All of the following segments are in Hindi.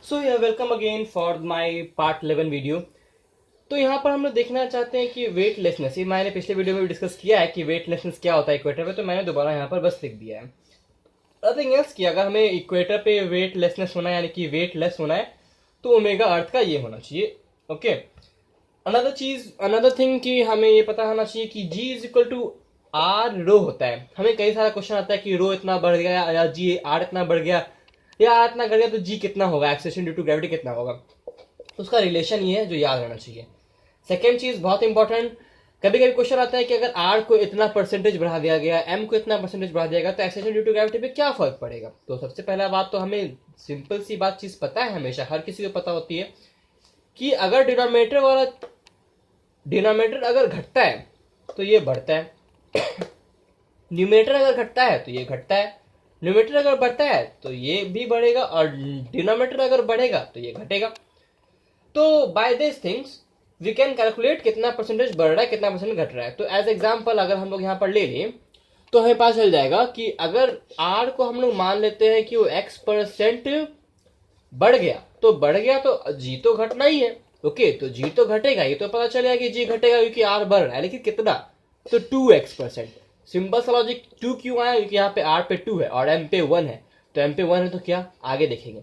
So welcome again for my part 11 video. तो यहाँ पर हम लोग देखना चाहते हैं कि वेटलेसनेस, ये मैंने पिछले वीडियो में भी डिस्कस किया है कि वेटलेसनेस क्या होता है इक्वेटर पे, तो मैंने दोबारा यहाँ पर बस लिख दिया है। नथिंग एल्स कि अगर हमें इक्वेटर पे वेटलेसनेस होना है यानी कि वेट लेस होना है तो ओमेगा अर्थ का ये होना चाहिए। ओके, अनदर थिंग कि हमें ये पता होना चाहिए कि जी इज इक्वल टू आर रो होता है। हमें कई सारा क्वेश्चन आता है कि रो इतना बढ़ गया या जी आर इतना बढ़ गया या आर इतना बढ़ गया तो जी कितना होगा, एक्सेलेरेशन ड्यू टू ग्रेविटी कितना होगा, उसका रिलेशन ये है जो याद रहना चाहिए। सेकेंड चीज बहुत इंपॉर्टेंट, कभी कभी क्वेश्चन आता है कि अगर आर को इतना परसेंटेज बढ़ा दिया गया, एम को इतना परसेंटेज बढ़ा दिया गया तो एक्सेलेरेशन ड्यू टू ग्रेविटी पे क्या फर्क पड़ेगा। तो सबसे पहला बात तो हमें सिंपल सी बात चीज पता है, हमेशा हर किसी को पता होती है कि अगर डिनोमिनेटर अगर घटता है तो ये बढ़ता है, न्यूमरेटर अगर घटता है तो ये घटता है, न्यूमरेटर अगर बढ़ता है तो ये भी बढ़ेगा और डिनोमिनेटर अगर बढ़ेगा तो ये घटेगा। तो by this things we can calculate कितना परसेंटेज बढ़ रहा है कितना परसेंट घट रहा है। तो एज एग्जांपल अगर हम लोग यहाँ पर ले लें तो हमें पता चल जाएगा कि अगर आर को हम लोग मान लेते हैं कि वो x% बढ़ गया तो जी तो घटना ही है। ओके, तो जी तो घटेगा, ये तो पता चलेगा कि जी घटेगा क्योंकि आर बढ़ रहा है, लेकिन कितना, तो 2x%। सिंपल सा लॉजिक, 2 क्यों आया, क्योंकि यहाँ पे आर पे 2 है और एम पे 1 है, तो एम पे 1 है तो क्या आगे देखेंगे।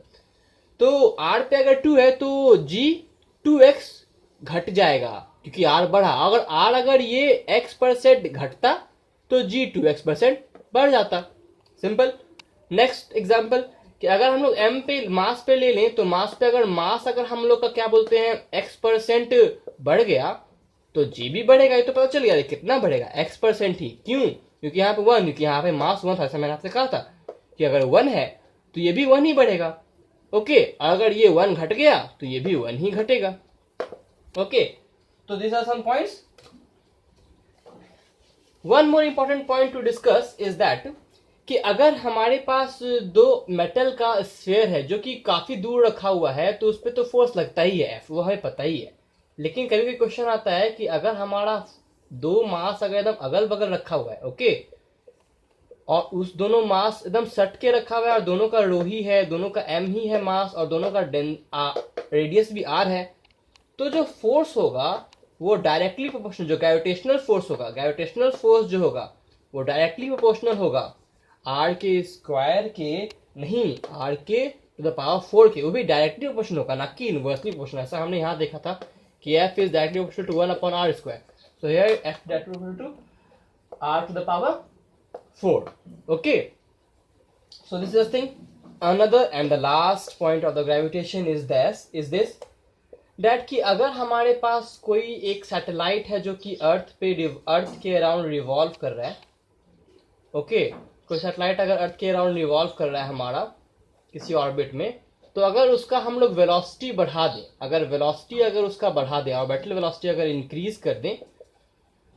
तो आर पे अगर 2 है तो जी 2x घट जाएगा क्योंकि आर बढ़ा, अगर ये x% घटता तो जी 2x% बढ़ जाता। सिंपल। नेक्स्ट एग्जांपल कि अगर हम लोग एम पे मास पे ले लें तो मास पे अगर हम लोग का क्या बोलते हैं x% बढ़ गया तो जी भी बढ़ेगा, ये तो पता चल गया, कितना बढ़ेगा x% ही। क्यों, क्योंकि यहाँ पे 1, क्योंकि यहाँ पे मास 1 था, ऐसा मैंने आपसे कहा था कि अगर 1 है तो ये भी 1 ही बढ़ेगा। ओके, अगर ये 1 घट गया तो ये भी 1 ही घटेगा। ओके, तो this are some points. One more important point to discuss is that कि अगर हमारे पास दो मेटल का स्फीयर है जो कि काफी दूर रखा हुआ है तो उस पर तो फोर्स लगता ही है एफ, वो हमें पता ही है। लेकिन कभी कभी क्वेश्चन आता है कि अगर हमारा दो मास अगर एकदम अगल बगल रखा हुआ है, ओके, और उस दोनों मास एकदम सट के रखा हुआ है और दोनों का रो ही है, दोनों का एम ही है मास और दोनों का रेडियस भी आर है, तो जो फोर्स होगा वो डायरेक्टली प्रोपोर्शनल, जो ग्रेविटेशनल फोर्स जो होगा वो डायरेक्टली प्रोपोर्शनल होगा आर के स्क्वायर के, नहीं आर के टू द पावर 4 के, वो भी डायरेक्टली प्रोपोर्शनल होगा ना कि इनवर्सली प्रोपोर्शनल। ऐसा हमने यहाँ देखा था कि F is directly proportional to 1/r square, so here F directly proportional to R to the power 4. Okay, so this is the thing. Another and the last point of the gravitation is this that कि अगर हमारे पास कोई एक सैटेलाइट है जो कि अर्थ के अराउंड रिवॉल्व कर रहा है, ओके, कोई सैटेलाइट अगर अर्थ के अराउंड रिवॉल्व कर रहा है हमारा किसी ऑर्बिट में, तो अगर उसका हम लोग वेलोसिटी बढ़ा दें, अगर उसका बढ़ा दें, ऑर्बिटल वेलोसिटी अगर इंक्रीज कर दें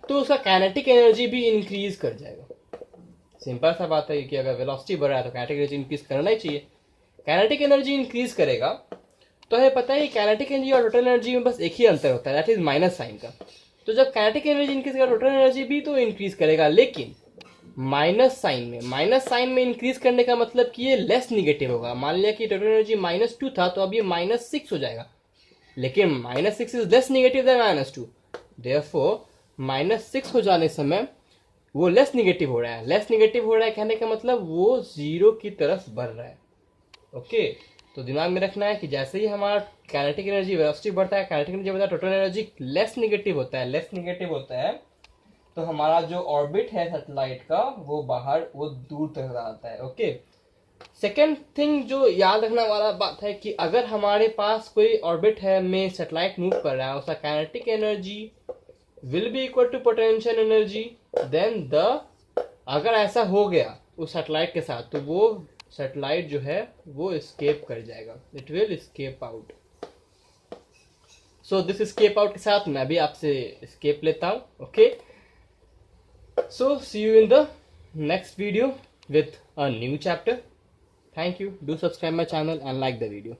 तो उसका काइनेटिक एनर्जी भी इंक्रीज कर जाएगा। सिंपल सा बात है कि अगर वेलोसिटी बढ़ रहा है तो काइनेटिक एनर्जी इंक्रीज करना ही चाहिए। काइनेटिक एनर्जी इंक्रीज करेगा तो हमें पता है कि काइनेटिक एनर्जी और टोटल एनर्जी में बस एक ही अंतर होता है, दैट इज माइनस साइन का। तो जब काइनेटिक एनर्जी इंक्रीज करेगा टोटल एनर्जी भी तो इंक्रीज करेगा, लेकिन माइनस साइन में इंक्रीज करने का मतलब कि ये लेस निगेटिव होगा। मान लिया कि टोटल एनर्जी -2 था तो अब ये -6 हो जाएगा, लेकिन -6 is less negative than -2, therefore -6 हो जाने समय वो लेस निगेटिव हो रहा है कहने का मतलब वो जीरो की तरफ बढ़ रहा है। ओके, तो दिमाग में रखना है कि जैसे ही हमारा काइनेटिक एनर्जी वेलोसिटी बढ़ता है, काइनेटिक एनर्जी बढ़ता है, टोटल एनर्जी लेस निगेटिव होता है, तो हमारा जो ऑर्बिट है सैटेलाइट का वो दूर तक आता है। ओके, सेकेंड थिंग जो याद रखने वाला बात है कि अगर हमारे पास कोई ऑर्बिट है में सैटेलाइट मूव कर रहा है, उसका kinetic energy will be equal to potential energy, then अगर ऐसा हो गया उस सैटेलाइट के साथ तो वो सैटेलाइट जो है वो एस्केप कर जाएगा, it will escape out. So this escape out के साथ मैं भी आपसे एस्केप लेता हूं। Okay, so see you in the next video with a new chapter. Thank you, do subscribe my channel and like the video.